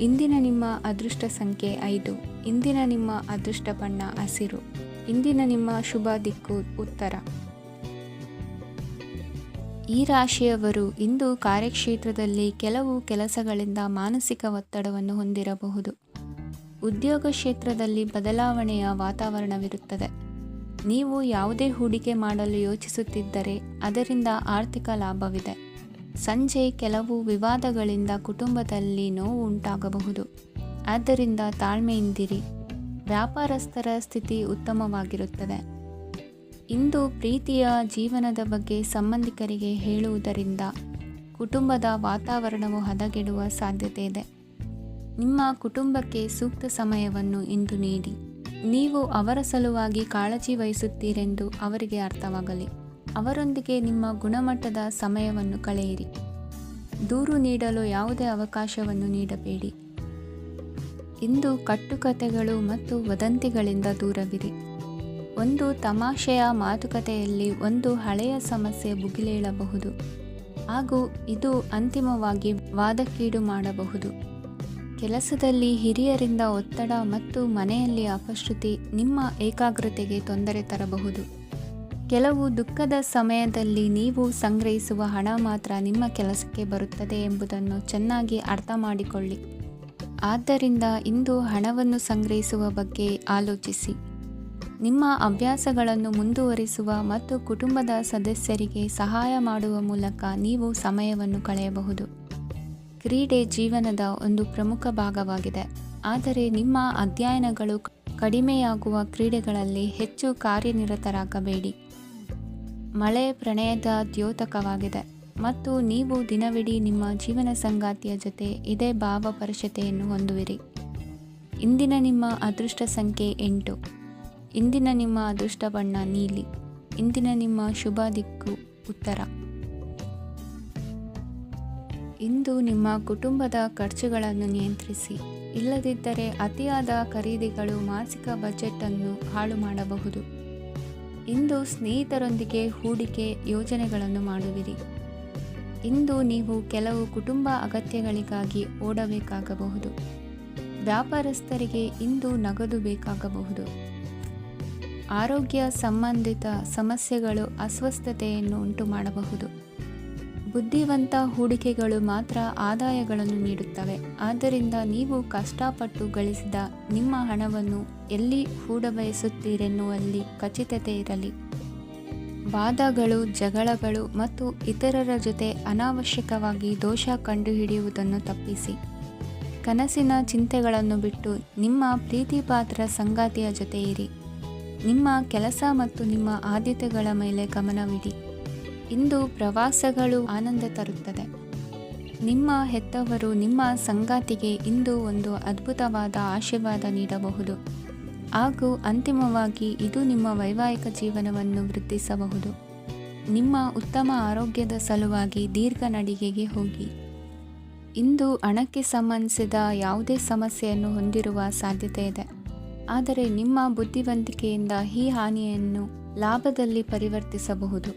ಇಂದಿನ ನಿಮ್ಮ ಅದೃಷ್ಟ ಸಂಖ್ಯೆ 5. ಇಂದಿನ ನಿಮ್ಮ ಅದೃಷ್ಟ ಬಣ್ಣ ಹಸಿರು. ಇಂದಿನ ನಿಮ್ಮ ಶುಭ ದಿಕ್ಕು ಉತ್ತರ. ಈ ರಾಶಿಯವರು ಇಂದು ಕಾರ್ಯಕ್ಷೇತ್ರದಲ್ಲಿ ಕೆಲವು ಕೆಲಸಗಳಿಂದ ಮಾನಸಿಕ ಒತ್ತಡವನ್ನು ಹೊಂದಿರಬಹುದು. ಉದ್ಯೋಗ ಕ್ಷೇತ್ರದಲ್ಲಿ ಬದಲಾವಣೆಯ ವಾತಾವರಣವಿರುತ್ತದೆ. ನೀವು ಯಾವುದೇ ಹೂಡಿಕೆ ಮಾಡಲು ಯೋಚಿಸುತ್ತಿದ್ದರೆ ಅದರಿಂದ ಆರ್ಥಿಕ ಲಾಭವಿದೆ. ಸಂಜೆ ಕೆಲವು ವಿವಾದಗಳಿಂದ ಕುಟುಂಬದಲ್ಲಿ ನೋವು ಉಂಟಾಗಬಹುದು, ಆದ್ದರಿಂದ ತಾಳ್ಮೆಯಿಂದಿರಿ. ವ್ಯಾಪಾರಸ್ಥರ ಸ್ಥಿತಿ ಉತ್ತಮವಾಗಿರುತ್ತದೆ. ಇಂದು ಪ್ರೀತಿಯ ಜೀವನದ ಬಗ್ಗೆ ಸಂಬಂಧಿಕರಿಗೆ ಹೇಳುವುದರಿಂದ ಕುಟುಂಬದ ವಾತಾವರಣವು ಹದಗೆಡುವ ಸಾಧ್ಯತೆ ಇದೆ. ನಿಮ್ಮ ಕುಟುಂಬಕ್ಕೆ ಸೂಕ್ತ ಸಮಯವನ್ನು ಇಂದು ನೀಡಿ. ನೀವು ಅವರ ಸಲುವಾಗಿ ಕಾಳಜಿ ವಹಿಸುತ್ತೀರೆಂದು ಅವರಿಗೆ ಅರ್ಥವಾಗಲಿ. ಅವರೊಂದಿಗೆ ನಿಮ್ಮ ಗುಣಮಟ್ಟದ ಸಮಯವನ್ನು ಕಳೆಯಿರಿ. ದೂರು ನೀಡಲು ಯಾವುದೇ ಅವಕಾಶವನ್ನು ನೀಡಬೇಡಿ. ಇಂದು ಕಟ್ಟುಕತೆಗಳು ಮತ್ತು ವದಂತಿಗಳಿಂದ ದೂರವಿರಿ. ಒಂದು ತಮಾಷೆಯ ಮಾತುಕತೆಯಲ್ಲಿ ಒಂದು ಹಳೆಯ ಸಮಸ್ಯೆ ಭುಗಿಲೇಳಬಹುದು ಹಾಗೂ ಇದು ಅಂತಿಮವಾಗಿ ವಾದಕ್ಕೀಡು ಮಾಡಬಹುದು. ಕೆಲಸದಲ್ಲಿ ಹಿರಿಯರಿಂದ ಒತ್ತಡ ಮತ್ತು ಮನೆಯಲ್ಲಿ ಅಪಶ್ರುತಿ ನಿಮ್ಮ ಏಕಾಗ್ರತೆಗೆ ತೊಂದರೆ ತರಬಹುದು. ಕೆಲವು ದುಃಖದ ಸಮಯದಲ್ಲಿ ನೀವು ಸಂಗ್ರಹಿಸುವ ಹಣ ಮಾತ್ರ ನಿಮ್ಮ ಕೆಲಸಕ್ಕೆ ಬರುತ್ತದೆ ಎಂಬುದನ್ನು ಚೆನ್ನಾಗಿ ಅರ್ಥ ಮಾಡಿಕೊಳ್ಳಿ. ಆದ್ದರಿಂದ ಇಂದು ಹಣವನ್ನು ಸಂಗ್ರಹಿಸುವ ಬಗ್ಗೆ ಆಲೋಚಿಸಿ. ನಿಮ್ಮ ಅಭ್ಯಾಸಗಳನ್ನು ಮುಂದುವರಿಸುವ ಮತ್ತು ಕುಟುಂಬದ ಸದಸ್ಯರಿಗೆ ಸಹಾಯ ಮಾಡುವ ಮೂಲಕ ನೀವು ಸಮಯವನ್ನು ಕಳೆಯಬಹುದು. ಕ್ರೀಡೆ ಜೀವನದ ಒಂದು ಪ್ರಮುಖ ಭಾಗವಾಗಿದೆ, ಆದರೆ ನಿಮ್ಮ ಅಧ್ಯಯನಗಳು ಕಡಿಮೆಯಾಗುವ ಕ್ರೀಡೆಗಳಲ್ಲಿ ಹೆಚ್ಚು ಕಾರ್ಯನಿರತರಾಗಬೇಡಿ. ಮಳೆ ಪ್ರಣಯದ ದ್ಯೋತಕವಾಗಿದೆ ಮತ್ತು ನೀವು ದಿನವಿಡೀ ನಿಮ್ಮ ಜೀವನ ಸಂಗಾತಿಯ ಜೊತೆ ಇದೇ ಭಾವಪರಶತೆಯನ್ನು ಹೊಂದುವಿರಿ. ಇಂದಿನ ನಿಮ್ಮ ಅದೃಷ್ಟ ಸಂಖ್ಯೆ 8. ಇಂದಿನ ನಿಮ್ಮ ಅದೃಷ್ಟ ಬಣ್ಣ ನೀಲಿ. ಇಂದಿನ ನಿಮ್ಮ ಶುಭ ದಿಕ್ಕು ಉತ್ತರ. ಇಂದು ನಿಮ್ಮ ಕುಟುಂಬದ ಖರ್ಚುಗಳನ್ನು ನಿಯಂತ್ರಿಸಿ. ಇಲ್ಲದಿದ್ದರೆ ಅತಿಯಾದ ಖರೀದಿಗಳು ಮಾಸಿಕ ಬಜೆಟನ್ನು ಹಾಳು ಮಾಡಬಹುದು. ಇಂದು ಸ್ನೇಹಿತರೊಂದಿಗೆ ಹೂಡಿಕೆ ಯೋಜನೆಗಳನ್ನು ಮಾಡುವಿರಿ. ಇಂದು ನೀವು ಕೆಲವು ಕುಟುಂಬ ಅಗತ್ಯಗಳಿಗಾಗಿ ಓಡಬೇಕಾಗಬಹುದು. ವ್ಯಾಪಾರಸ್ಥರಿಗೆ ಇಂದು ನಗದು ಬೇಕಾಗಬಹುದು. ಆರೋಗ್ಯ ಸಂಬಂಧಿತ ಸಮಸ್ಯೆಗಳು ಅಸ್ವಸ್ಥತೆಯನ್ನು ಉಂಟು ಮಾಡಬಹುದು. ಬುದ್ಧಿವಂತ ಹೂಡಿಕೆಗಳು ಮಾತ್ರ ಆದಾಯಗಳನ್ನು ನೀಡುತ್ತವೆ. ಆದ್ದರಿಂದ ನೀವು ಕಷ್ಟಪಟ್ಟು ಗಳಿಸಿದ ನಿಮ್ಮ ಹಣವನ್ನು ಎಲ್ಲಿ ಹೂಡಬಯಸುತ್ತೀರೆನ್ನುವಲ್ಲಿ ಖಚಿತತೆ ಇರಲಿ. ವಾದಗಳು, ಜಗಳಗಳು ಮತ್ತು ಇತರರ ಜೊತೆ ಅನಾವಶ್ಯಕವಾಗಿ ದೋಷ ಕಂಡುಹಿಡಿಯುವುದನ್ನು ತಪ್ಪಿಸಿ. ಕನಸಿನ ಚಿಂತೆಗಳನ್ನು ಬಿಟ್ಟು ನಿಮ್ಮ ಪ್ರೀತಿಪಾತ್ರ ಸಂಗಾತಿಯ ಜೊತೆ ಇರಿ. ನಿಮ್ಮ ಕೆಲಸ ಮತ್ತು ನಿಮ್ಮ ಆದ್ಯತೆಗಳ ಮೇಲೆ ಗಮನವಿಡಿ. ಇಂದು ಪ್ರವಾಸಗಳು ಆನಂದ ತರುತ್ತದೆ. ನಿಮ್ಮ ಹೆತ್ತವರು ನಿಮ್ಮ ಸಂಗಾತಿಗೆ ಇಂದು ಒಂದು ಅದ್ಭುತವಾದ ಆಶೀರ್ವಾದ ನೀಡಬಹುದು ಹಾಗೂ ಅಂತಿಮವಾಗಿ ಇದು ನಿಮ್ಮ ವೈವಾಹಿಕ ಜೀವನವನ್ನು ವೃದ್ಧಿಸಬಹುದು. ನಿಮ್ಮ ಉತ್ತಮ ಆರೋಗ್ಯದ ಸಲುವಾಗಿ ದೀರ್ಘ ನಡಿಗೆಗೆ ಹೋಗಿ. ಇಂದು ಹಣಕ್ಕೆ ಸಂಬಂಧಿಸಿದ ಯಾವುದೇ ಸಮಸ್ಯೆಯನ್ನು ಹೊಂದಿರುವ ಸಾಧ್ಯತೆ ಇದೆ. ಆದರೆ ನಿಮ್ಮ ಬುದ್ಧಿವಂತಿಕೆಯಿಂದ ಈ ಹಾನಿಯನ್ನು ಲಾಭದಲ್ಲಿ ಪರಿವರ್ತಿಸಬಹುದು.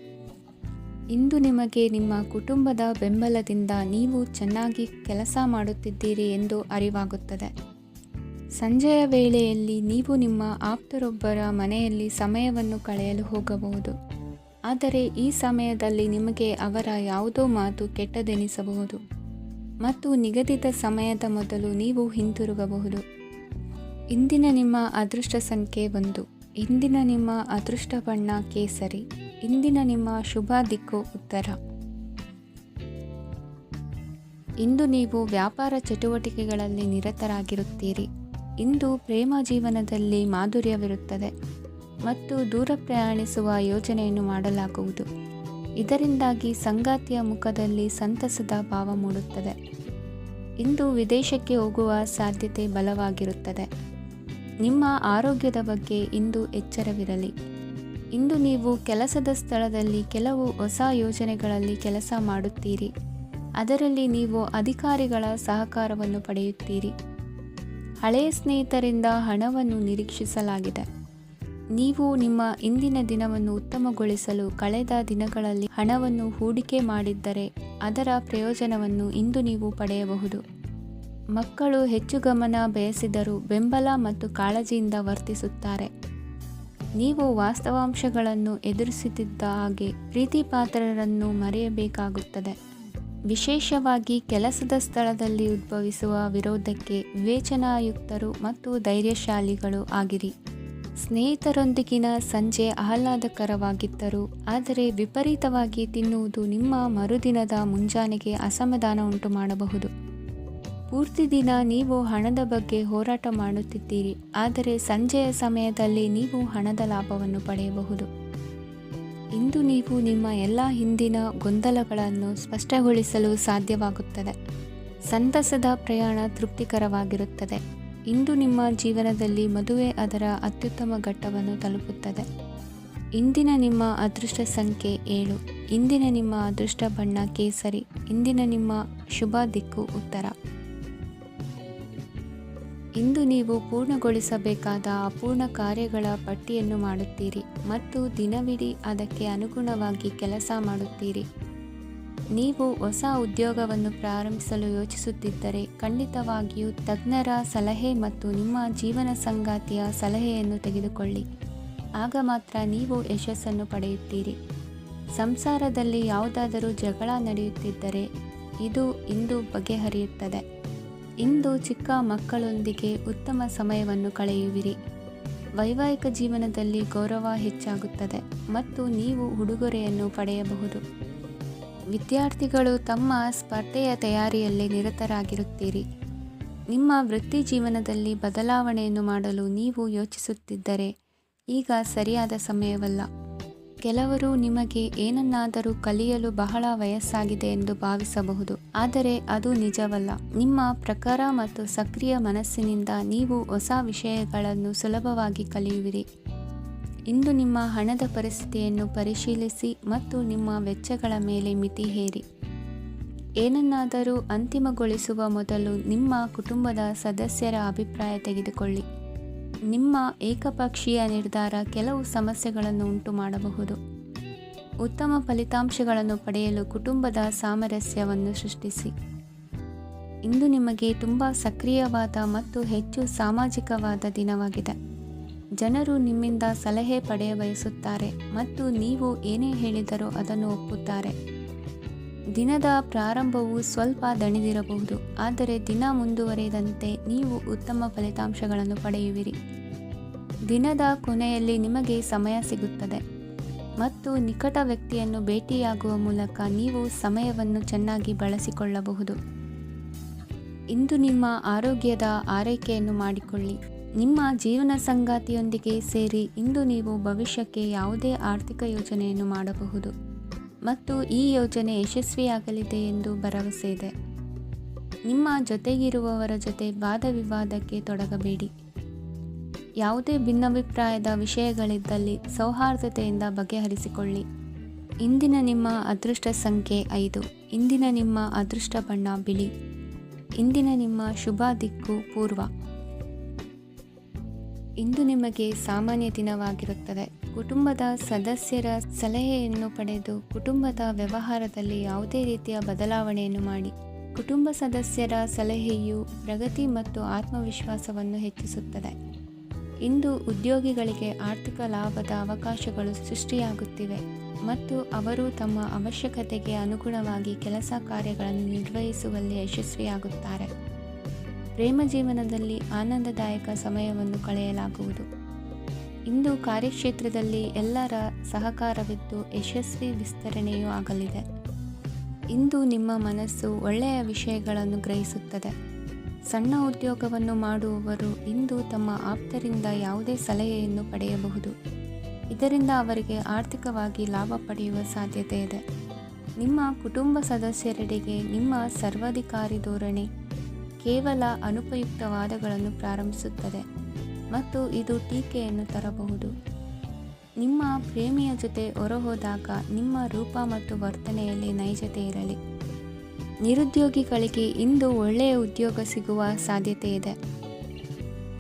ಇಂದು ನಿಮಗೆ ನಿಮ್ಮ ಕುಟುಂಬದ ಬೆಂಬಲದಿಂದ ನೀವು ಚೆನ್ನಾಗಿ ಕೆಲಸ ಮಾಡುತ್ತಿದ್ದೀರಿ ಎಂದು ಅರಿವಾಗುತ್ತದೆ. ಸಂಜೆಯ ವೇಳೆಯಲ್ಲಿ ನೀವು ನಿಮ್ಮ ಆಪ್ತರೊಬ್ಬರ ಮನೆಯಲ್ಲಿ ಸಮಯವನ್ನು ಕಳೆಯಲು ಹೋಗಬಹುದು. ಆದರೆ ಈ ಸಮಯದಲ್ಲಿ ನಿಮಗೆ ಅವರ ಯಾವುದೋ ಮಾತು ಕೆಟ್ಟದೆನಿಸಬಹುದು ಮತ್ತು ನಿಗದಿತ ಸಮಯದ ಮೊದಲು ನೀವು ಹಿಂತಿರುಗಬಹುದು. ಇಂದಿನ ನಿಮ್ಮ ಅದೃಷ್ಟ ಸಂಖ್ಯೆ 1. ಇಂದಿನ ನಿಮ್ಮ ಅದೃಷ್ಟ ಬಣ್ಣ ಕೇಸರಿ. ಇಂದಿನ ನಿಮ್ಮ ಶುಭ ದಿಕ್ಕು ಉತ್ತರ. ಇಂದು ನೀವು ವ್ಯಾಪಾರ ಚಟುವಟಿಕೆಗಳಲ್ಲಿ ನಿರತರಾಗಿರುತ್ತೀರಿ. ಇಂದು ಪ್ರೇಮ ಜೀವನದಲ್ಲಿ ಮಾಧುರ್ಯವಿರುತ್ತದೆ ಮತ್ತು ದೂರ ಪ್ರಯಾಣಿಸುವ ಯೋಜನೆಯನ್ನು ಮಾಡಲಾಗುವುದು. ಇದರಿಂದಾಗಿ ಸಂಗಾತಿಯ ಮುಖದಲ್ಲಿ ಸಂತಸದ ಭಾವ ಮೂಡುತ್ತದೆ. ಇಂದು ವಿದೇಶಕ್ಕೆ ಹೋಗುವ ಸಾಧ್ಯತೆ ಬಲವಾಗಿರುತ್ತದೆ. ನಿಮ್ಮ ಆರೋಗ್ಯದ ಬಗ್ಗೆ ಇಂದು ಎಚ್ಚರವಿರಲಿ. ಇಂದು ನೀವು ಕೆಲಸದ ಸ್ಥಳದಲ್ಲಿ ಕೆಲವು ಹೊಸ ಯೋಜನೆಗಳಲ್ಲಿ ಕೆಲಸ ಮಾಡುತ್ತೀರಿ. ಅದರಲ್ಲಿ ನೀವು ಅಧಿಕಾರಿಗಳ ಸಹಕಾರವನ್ನು ಪಡೆಯುತ್ತೀರಿ. ಹಳೆಯ ಸ್ನೇಹಿತರಿಂದ ಹಣವನ್ನು ನಿರೀಕ್ಷಿಸಲಾಗಿದೆ. ನೀವು ನಿಮ್ಮ ಇಂದಿನ ದಿನವನ್ನು ಉತ್ತಮಗೊಳಿಸಲು ಕಳೆದ ದಿನಗಳಲ್ಲಿ ಹಣವನ್ನು ಹೂಡಿಕೆ ಮಾಡಿದ್ದರೆ ಅದರ ಪ್ರಯೋಜನವನ್ನು ಇಂದು ನೀವು ಪಡೆಯಬಹುದು. ಮಕ್ಕಳು ಹೆಚ್ಚು ಗಮನ ಬಯಸಿದರೂ ಬೆಂಬಲ ಮತ್ತು ಕಾಳಜಿಯಿಂದ ವರ್ತಿಸುತ್ತಾರೆ. ನೀವು ವಾಸ್ತವಾಂಶಗಳನ್ನು ಎದುರಿಸುತ್ತಿದ್ದ ಹಾಗೆ ಪ್ರೀತಿಪಾತ್ರರನ್ನು ಮರೆಯಬೇಕಾಗುತ್ತದೆ. ವಿಶೇಷವಾಗಿ ಕೆಲಸದ ಸ್ಥಳದಲ್ಲಿ ಉದ್ಭವಿಸುವ ವಿರೋಧಕ್ಕೆ ವಿವೇಚನಾಯುಕ್ತರು ಮತ್ತು ಧೈರ್ಯಶಾಲಿಗಳು ಆಗಿರಿ. ಸ್ನೇಹಿತರೊಂದಿಗಿನ ಸಂಜೆ ಆಹ್ಲಾದಕರವಾಗಿದ್ದರೂ ಆದರೆ ವಿಪರೀತವಾಗಿ ತಿನ್ನುವುದು ನಿಮ್ಮ ಮರುದಿನದ ಮುಂಜಾನೆಗೆ ಅಸಮಾಧಾನ ಉಂಟು ಮಾಡಬಹುದು. ಪೂರ್ತಿ ದಿನ ನೀವು ಹಣದ ಬಗ್ಗೆ ಹೋರಾಟ ಮಾಡುತ್ತಿದ್ದೀರಿ. ಆದರೆ ಸಂಜೆಯ ಸಮಯದಲ್ಲಿ ನೀವು ಹಣದ ಲಾಭವನ್ನು ಪಡೆಯಬಹುದು. ಇಂದು ನೀವು ನಿಮ್ಮ ಎಲ್ಲ ಹಿಂದಿನ ಗೊಂದಲಗಳನ್ನು ಸ್ಪಷ್ಟಗೊಳಿಸಲು ಸಾಧ್ಯವಾಗುತ್ತದೆ. ಸಂತಸದ ಪ್ರಯಾಣ ತೃಪ್ತಿಕರವಾಗಿರುತ್ತದೆ. ಇಂದು ನಿಮ್ಮ ಜೀವನದಲ್ಲಿ ಮದುವೆ ಅದರ ಅತ್ಯುತ್ತಮ ಘಟ್ಟವನ್ನು ತಲುಪುತ್ತದೆ. ಇಂದಿನ ನಿಮ್ಮ ಅದೃಷ್ಟ ಸಂಖ್ಯೆ 7. ಇಂದಿನ ನಿಮ್ಮ ಅದೃಷ್ಟ ಬಣ್ಣ ಕೇಸರಿ. ಇಂದಿನ ನಿಮ್ಮ ಶುಭ ದಿಕ್ಕು ಉತ್ತರ. ಇಂದು ನೀವು ಪೂರ್ಣಗೊಳಿಸಬೇಕಾದ ಅಪೂರ್ಣ ಕಾರ್ಯಗಳ ಪಟ್ಟಿಯನ್ನು ಮಾಡುತ್ತೀರಿ ಮತ್ತು ದಿನವಿಡೀ ಅದಕ್ಕೆ ಅನುಗುಣವಾಗಿ ಕೆಲಸ ಮಾಡುತ್ತೀರಿ. ನೀವು ಹೊಸ ಉದ್ಯೋಗವನ್ನು ಪ್ರಾರಂಭಿಸಲು ಯೋಚಿಸುತ್ತಿದ್ದರೆ ಖಂಡಿತವಾಗಿಯೂ ತಜ್ಞರ ಸಲಹೆ ಮತ್ತು ನಿಮ್ಮ ಜೀವನ ಸಂಗಾತಿಯ ಸಲಹೆಯನ್ನು ತೆಗೆದುಕೊಳ್ಳಿ. ಆಗ ಮಾತ್ರ ನೀವು ಯಶಸ್ಸನ್ನು ಪಡೆಯುತ್ತೀರಿ. ಸಂಸಾರದಲ್ಲಿ ಯಾವುದಾದರೂ ಜಗಳ ನಡೆಯುತ್ತಿದ್ದರೆ ಇದು ಇಂದು ಬಗೆಹರಿಯುತ್ತದೆ. ಇಂದು ಚಿಕ್ಕ ಮಕ್ಕಳೊಂದಿಗೆ ಉತ್ತಮ ಸಮಯವನ್ನು ಕಳೆಯುವಿರಿ. ವೈವಾಹಿಕ ಜೀವನದಲ್ಲಿ ಗೌರವ ಹೆಚ್ಚಾಗುತ್ತದೆ ಮತ್ತು ನೀವು ಉಡುಗೊರೆಯನ್ನು ಪಡೆಯಬಹುದು. ವಿದ್ಯಾರ್ಥಿಗಳು ತಮ್ಮ ಸ್ಪರ್ಧೆಯ ತಯಾರಿಯಲ್ಲಿ ನಿರತರಾಗಿರುತ್ತೀರಿ. ನಿಮ್ಮ ವೃತ್ತಿ ಜೀವನದಲ್ಲಿ ಬದಲಾವಣೆಯನ್ನು ಮಾಡಲು ನೀವು ಯೋಚಿಸುತ್ತಿದ್ದರೆ ಈಗ ಸರಿಯಾದ ಸಮಯವಲ್ಲ. ಕೆಲವರು ನಿಮಗೆ ಏನನ್ನಾದರೂ ಕಲಿಯಲು ಬಹಳ ವಯಸ್ಸಾಗಿದೆ ಎಂದು ಭಾವಿಸಬಹುದು, ಆದರೆ ಅದು ನಿಜವಲ್ಲ. ನಿಮ್ಮ ಪ್ರಖರ ಮತ್ತು ಸಕ್ರಿಯ ಮನಸ್ಸಿನಿಂದ ನೀವು ಹೊಸ ವಿಷಯಗಳನ್ನು ಸುಲಭವಾಗಿ ಕಲಿಯುವಿರಿ. ಇಂದು ನಿಮ್ಮ ಹಣದ ಪರಿಸ್ಥಿತಿಯನ್ನು ಪರಿಶೀಲಿಸಿ ಮತ್ತು ನಿಮ್ಮ ವೆಚ್ಚಗಳ ಮೇಲೆ ಮಿತಿ ಹೇರಿ. ಏನನ್ನಾದರೂ ಅಂತಿಮಗೊಳಿಸುವ ಮೊದಲು ನಿಮ್ಮ ಕುಟುಂಬದ ಸದಸ್ಯರ ಅಭಿಪ್ರಾಯ ತೆಗೆದುಕೊಳ್ಳಿ. ನಿಮ್ಮ ಏಕಪಕ್ಷೀಯ ನಿರ್ಧಾರ ಕೆಲವು ಸಮಸ್ಯೆಗಳನ್ನು ಉಂಟು ಮಾಡಬಹುದು. ಉತ್ತಮ ಫಲಿತಾಂಶಗಳನ್ನು ಪಡೆಯಲು ಕುಟುಂಬದ ಸಾಮರಸ್ಯವನ್ನು ಸೃಷ್ಟಿಸಿ. ಇಂದು ನಿಮಗೆ ತುಂಬ ಸಕ್ರಿಯವಾದ ಮತ್ತು ಹೆಚ್ಚು ಸಾಮಾಜಿಕವಾದ ದಿನವಾಗಿದೆ. ಜನರು ನಿಮ್ಮಿಂದ ಸಲಹೆ ಪಡೆಯ ಬಯಸುತ್ತಾರೆ ಮತ್ತು ನೀವು ಏನೇ ಹೇಳಿದರೂ ಅದನ್ನು ಒಪ್ಪುತ್ತಾರೆ. ದಿನದ ಪ್ರಾರಂಭವು ಸ್ವಲ್ಪ ದಣಿದಿರಬಹುದು, ಆದರೆ ದಿನ ಮುಂದುವರಿದಂತೆ ನೀವು ಉತ್ತಮ ಫಲಿತಾಂಶಗಳನ್ನು ಪಡೆಯುವಿರಿ. ದಿನದ ಕೊನೆಯಲ್ಲಿ ನಿಮಗೆ ಸಮಯ ಸಿಗುತ್ತದೆ ಮತ್ತು ನಿಕಟ ವ್ಯಕ್ತಿಯನ್ನು ಭೇಟಿಯಾಗುವ ಮೂಲಕ ನೀವು ಸಮಯವನ್ನು ಚೆನ್ನಾಗಿ ಬಳಸಿಕೊಳ್ಳಬಹುದು. ಇಂದು ನಿಮ್ಮ ಆರೋಗ್ಯದ ಆರೈಕೆಯನ್ನು ಮಾಡಿಕೊಳ್ಳಿ. ನಿಮ್ಮ ಜೀವನ ಸಂಗಾತಿಯೊಂದಿಗೆ ಸೇರಿ ಇಂದು ನೀವು ಭವಿಷ್ಯಕ್ಕೆ ಯಾವುದೇ ಆರ್ಥಿಕ ಯೋಜನೆಯನ್ನು ಮಾಡಬಹುದು ಮತ್ತು ಈ ಯೋಜನೆ ಯಶಸ್ವಿಯಾಗಲಿದೆ ಎಂದು ಭರವಸೆ ಇದೆ. ನಿಮ್ಮ ಜೊತೆಗಿರುವವರ ಜೊತೆ ವಾದವಿವಾದಕ್ಕೆ ತೊಡಗಬೇಡಿ. ಯಾವುದೇ ಭಿನ್ನಾಭಿಪ್ರಾಯದ ವಿಷಯಗಳಿದ್ದಲ್ಲಿ ಸೌಹಾರ್ದತೆಯಿಂದ ಬಗೆಹರಿಸಿಕೊಳ್ಳಿ. ಇಂದಿನ ನಿಮ್ಮ ಅದೃಷ್ಟ ಸಂಖ್ಯೆ 5. ಇಂದಿನ ನಿಮ್ಮ ಅದೃಷ್ಟ ಬಣ್ಣ ಬಿಳಿ. ಇಂದಿನ ನಿಮ್ಮ ಶುಭ ದಿಕ್ಕು ಪೂರ್ವ. ಇಂದು ನಿಮಗೆ ಸಾಮಾನ್ಯ ದಿನವಾಗಿರುತ್ತದೆ. ಕುಟುಂಬದ ಸದಸ್ಯರ ಸಲಹೆಯನ್ನು ಪಡೆದು ಕುಟುಂಬದ ವ್ಯವಹಾರದಲ್ಲಿ ಯಾವುದೇ ರೀತಿಯ ಬದಲಾವಣೆಯನ್ನು ಮಾಡಿ. ಕುಟುಂಬ ಸದಸ್ಯರ ಸಲಹೆಯು ಪ್ರಗತಿ ಮತ್ತು ಆತ್ಮವಿಶ್ವಾಸವನ್ನು ಹೆಚ್ಚಿಸುತ್ತದೆ. ಇಂದು ಉದ್ಯೋಗಿಗಳಿಗೆ ಆರ್ಥಿಕ ಲಾಭದ ಅವಕಾಶಗಳು ಸೃಷ್ಟಿಯಾಗುತ್ತಿವೆ ಮತ್ತು ಅವರು ತಮ್ಮ ಅವಶ್ಯಕತೆಗೆ ಅನುಗುಣವಾಗಿ ಕೆಲಸ ಕಾರ್ಯಗಳನ್ನು ನಿರ್ವಹಿಸುವಲ್ಲಿ ಯಶಸ್ವಿಯಾಗುತ್ತಾರೆ. ಪ್ರೇಮ ಜೀವನದಲ್ಲಿ ಆನಂದದಾಯಕ ಸಮಯವನ್ನು ಕಳೆಯಲಾಗುವುದು. ಇಂದು ಕಾರ್ಯಕ್ಷೇತ್ರದಲ್ಲಿ ಎಲ್ಲರ ಸಹಕಾರವಿದ್ದು ಯಶಸ್ವಿ ವಿಸ್ತರಣೆಯೂ ಆಗಲಿದೆ. ಇಂದು ನಿಮ್ಮ ಮನಸ್ಸು ಒಳ್ಳೆಯ ವಿಷಯಗಳನ್ನು ಗ್ರಹಿಸುತ್ತದೆ. ಸಣ್ಣ ಉದ್ಯೋಗವನ್ನು ಮಾಡುವವರು ಇಂದು ತಮ್ಮ ಆಪ್ತರಿಂದ ಯಾವುದೇ ಸಲಹೆಯನ್ನು ಪಡೆಯಬಹುದು. ಇದರಿಂದ ಅವರಿಗೆ ಆರ್ಥಿಕವಾಗಿ ಲಾಭ ಪಡೆಯುವ ಸಾಧ್ಯತೆ ಇದೆ. ನಿಮ್ಮ ಕುಟುಂಬ ಸದಸ್ಯರೆಡೆಗೆ ನಿಮ್ಮ ಸರ್ವಾಧಿಕಾರಿ ಧೋರಣೆ ಕೇವಲ ಅನುಪಯುಕ್ತ ವಾದಗಳನ್ನು ಪ್ರಾರಂಭಿಸುತ್ತದೆ ಮತ್ತು ಇದು ಟೀಕೆಯನ್ನು ತರಬಹುದು. ನಿಮ್ಮ ಪ್ರೇಮಿಯ ಜೊತೆ ಹೊರಹೋದಾಗ ನಿಮ್ಮ ರೂಪ ಮತ್ತು ವರ್ತನೆಯಲ್ಲಿ ನೈಜತೆ ಇರಲಿ. ನಿರುದ್ಯೋಗಿಗಳಿಗೆ ಇಂದು ಒಳ್ಳೆಯ ಉದ್ಯೋಗ ಸಿಗುವ ಸಾಧ್ಯತೆ ಇದೆ.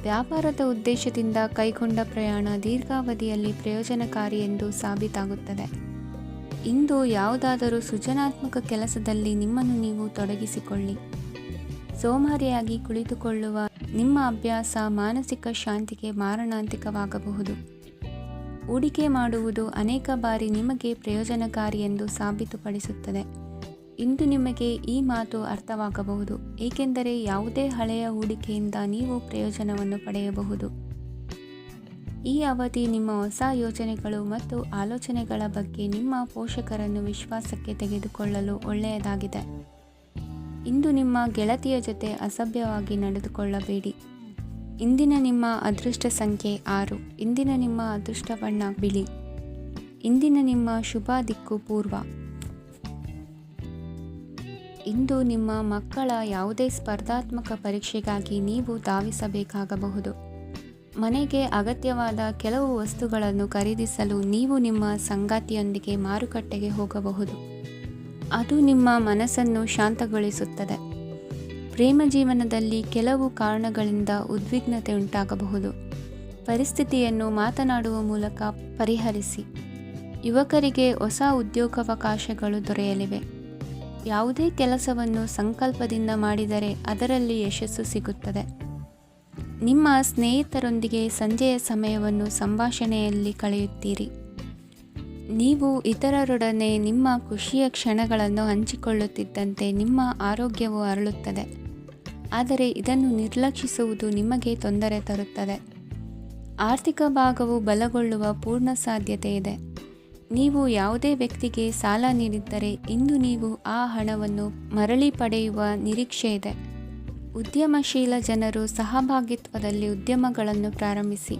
ವ್ಯಾಪಾರದ ಉದ್ದೇಶದಿಂದ ಕೈಗೊಂಡ ಪ್ರಯಾಣ ದೀರ್ಘಾವಧಿಯಲ್ಲಿ ಪ್ರಯೋಜನಕಾರಿ ಎಂದು ಸಾಬೀತಾಗುತ್ತದೆ. ಇಂದು ಯಾವುದಾದರೂ ಸೃಜನಾತ್ಮಕ ಕೆಲಸದಲ್ಲಿ ನಿಮ್ಮನ್ನು ನೀವು ತೊಡಗಿಸಿಕೊಳ್ಳಿ. ಸೋಮಾರಿಯಾಗಿ ಕುಳಿತುಕೊಳ್ಳುವ ನಿಮ್ಮ ಅಭ್ಯಾಸ ಮಾನಸಿಕ ಶಾಂತಿಗೆ ಮಾರಣಾಂತಿಕವಾಗಬಹುದು. ಹೂಡಿಕೆ ಮಾಡುವುದು ಅನೇಕ ಬಾರಿ ನಿಮಗೆ ಪ್ರಯೋಜನಕಾರಿ ಎಂದು ಸಾಬೀತುಪಡಿಸುತ್ತದೆ. ಇಂದು ನಿಮಗೆ ಈ ಮಾತು ಅರ್ಥವಾಗಬಹುದು, ಏಕೆಂದರೆ ಯಾವುದೇ ಹಳೆಯ ಹೂಡಿಕೆಯಿಂದ ನೀವು ಪ್ರಯೋಜನವನ್ನು ಪಡೆಯಬಹುದು. ಈ ಅವಧಿ ನಿಮ್ಮ ಹೊಸ ಯೋಜನೆಗಳು ಮತ್ತು ಆಲೋಚನೆಗಳ ಬಗ್ಗೆ ನಿಮ್ಮ ಪೋಷಕರನ್ನು ವಿಶ್ವಾಸಕ್ಕೆ ತೆಗೆದುಕೊಳ್ಳಲು ಒಳ್ಳೆಯದಾಗಿದೆ. ಇಂದು ನಿಮ್ಮ ಗೆಳತಿಯ ಜೊತೆ ಅಸಭ್ಯವಾಗಿ ನಡೆದುಕೊಳ್ಳಬೇಡಿ. ಇಂದಿನ ನಿಮ್ಮ ಅದೃಷ್ಟ ಸಂಖ್ಯೆ 6. ಇಂದಿನ ನಿಮ್ಮ ಅದೃಷ್ಟ ಬಣ್ಣ ಬಿಳಿ. ಇಂದಿನ ನಿಮ್ಮ ಶುಭ ದಿಕ್ಕು ಪೂರ್ವ. ಇಂದು ನಿಮ್ಮ ಮಕ್ಕಳ ಯಾವುದೇ ಸ್ಪರ್ಧಾತ್ಮಕ ಪರೀಕ್ಷೆಗಾಗಿ ನೀವು ಧಾವಿಸಬೇಕಾಗಬಹುದು. ಮನೆಗೆ ಅಗತ್ಯವಾದ ಕೆಲವು ವಸ್ತುಗಳನ್ನು ಖರೀದಿಸಲು ನೀವು ನಿಮ್ಮ ಸಂಗಾತಿಯೊಂದಿಗೆ ಮಾರುಕಟ್ಟೆಗೆ ಹೋಗಬಹುದು. ಅದು ನಿಮ್ಮ ಮನಸ್ಸನ್ನು ಶಾಂತಗೊಳಿಸುತ್ತದೆ. ಪ್ರೇಮ ಜೀವನದಲ್ಲಿ ಕೆಲವು ಕಾರಣಗಳಿಂದ ಉದ್ವಿಗ್ನತೆ ಉಂಟಾಗಬಹುದು. ಪರಿಸ್ಥಿತಿಯನ್ನು ಮಾತನಾಡುವ ಮೂಲಕ ಪರಿಹರಿಸಿ. ಯುವಕರಿಗೆ ಹೊಸ ಉದ್ಯೋಗಾವಕಾಶಗಳು ದೊರೆಯಲಿವೆ. ಯಾವುದೇ ಕೆಲಸವನ್ನು ಸಂಕಲ್ಪದಿಂದ ಮಾಡಿದರೆ ಅದರಲ್ಲಿ ಯಶಸ್ಸು ಸಿಗುತ್ತದೆ. ನಿಮ್ಮ ಸ್ನೇಹಿತರೊಂದಿಗೆ ಸಂಜೆಯ ಸಮಯವನ್ನು ಸಂಭಾಷಣೆಯಲ್ಲಿ ಕಳೆಯುತ್ತೀರಿ. ನೀವು ಇತರರೊಡನೆ ನಿಮ್ಮ ಖುಷಿಯ ಕ್ಷಣಗಳನ್ನು ಹಂಚಿಕೊಳ್ಳುತ್ತಿದ್ದಂತೆ ನಿಮ್ಮ ಆರೋಗ್ಯವು ಅರಳುತ್ತದೆ. ಆದರೆ ಇದನ್ನು ನಿರ್ಲಕ್ಷಿಸುವುದು ನಿಮಗೆ ತೊಂದರೆ ತರುತ್ತದೆ. ಆರ್ಥಿಕ ಭಾಗವು ಬಲಗೊಳ್ಳುವ ಪೂರ್ಣ ಸಾಧ್ಯತೆ ಇದೆ. ನೀವು ಯಾವುದೇ ವ್ಯಕ್ತಿಗೆ ಸಾಲ ನೀಡಿದ್ದರೆ ಇಂದು ನೀವು ಆ ಹಣವನ್ನು ಮರಳಿ ಪಡೆಯುವ ನಿರೀಕ್ಷೆ ಇದೆ. ಉದ್ಯಮಶೀಲ ಜನರು ಸಹಭಾಗಿತ್ವದಲ್ಲಿ ಉದ್ಯಮಗಳನ್ನು ಪ್ರಾರಂಭಿಸಿ.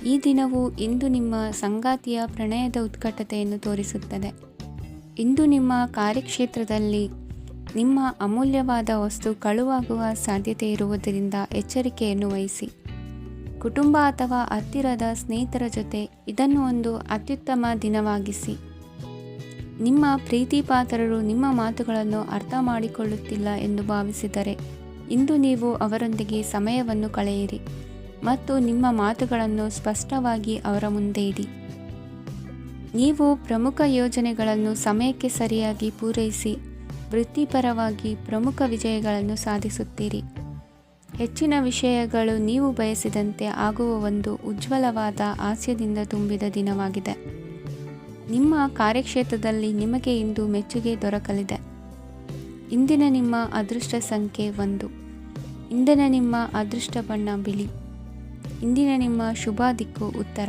ಈ ದಿನವು ಇಂದು ನಿಮ್ಮ ಸಂಗಾತಿಯ ಪ್ರಣಯದ ಉತ್ಕಟತೆಯನ್ನು ತೋರಿಸುತ್ತದೆ. ಇಂದು ನಿಮ್ಮ ಕಾರ್ಯಕ್ಷೇತ್ರದಲ್ಲಿ ನಿಮ್ಮ ಅಮೂಲ್ಯವಾದ ವಸ್ತು ಕಳುವಾಗುವ ಸಾಧ್ಯತೆ ಇರುವುದರಿಂದ ಎಚ್ಚರಿಕೆಯನ್ನು ವಹಿಸಿ. ಕುಟುಂಬ ಅಥವಾ ಹತ್ತಿರದ ಸ್ನೇಹಿತರ ಜೊತೆ ಇದನ್ನು ಒಂದು ಅತ್ಯುತ್ತಮ ದಿನವಾಗಿಸಿ. ನಿಮ್ಮ ಪ್ರೀತಿಪಾತ್ರರು ನಿಮ್ಮ ಮಾತುಗಳನ್ನು ಅರ್ಥ ಮಾಡಿಕೊಳ್ಳುತ್ತಿಲ್ಲ ಎಂದು ಭಾವಿಸಿದರೆ ಇಂದು ನೀವು ಅವರೊಂದಿಗೆ ಸಮಯವನ್ನು ಕಳೆಯಿರಿ ಮತ್ತು ನಿಮ್ಮ ಮಾತುಗಳನ್ನು ಸ್ಪಷ್ಟವಾಗಿ ಅವರ ಮುಂದೆ ಇಡಿ. ನೀವು ಪ್ರಮುಖ ಯೋಜನೆಗಳನ್ನು ಸಮಯಕ್ಕೆ ಸರಿಯಾಗಿ ಪೂರೈಸಿ ವೃತ್ತಿಪರವಾಗಿ ಪ್ರಮುಖ ವಿಜಯಗಳನ್ನು ಸಾಧಿಸುತ್ತೀರಿ. ಹೆಚ್ಚಿನ ವಿಷಯಗಳು ನೀವು ಬಯಸಿದಂತೆ ಆಗುವ ಒಂದು ಉಜ್ವಲವಾದ ಹಾಸ್ಯದಿಂದ ತುಂಬಿದ ದಿನವಾಗಿದೆ. ನಿಮ್ಮ ಕಾರ್ಯಕ್ಷೇತ್ರದಲ್ಲಿ ನಿಮಗೆ ಇಂದು ಮೆಚ್ಚುಗೆ ದೊರಕಲಿದೆ. ಇಂದಿನ ನಿಮ್ಮ ಅದೃಷ್ಟ ಸಂಖ್ಯೆ 1. ಇಂದಿನ ನಿಮ್ಮ ಅದೃಷ್ಟ ಬಣ್ಣ ಬಿಳಿ. ಇಂದಿನ ನಿಮ್ಮ ಶುಭ ದಿಕ್ಕು ಉತ್ತರ.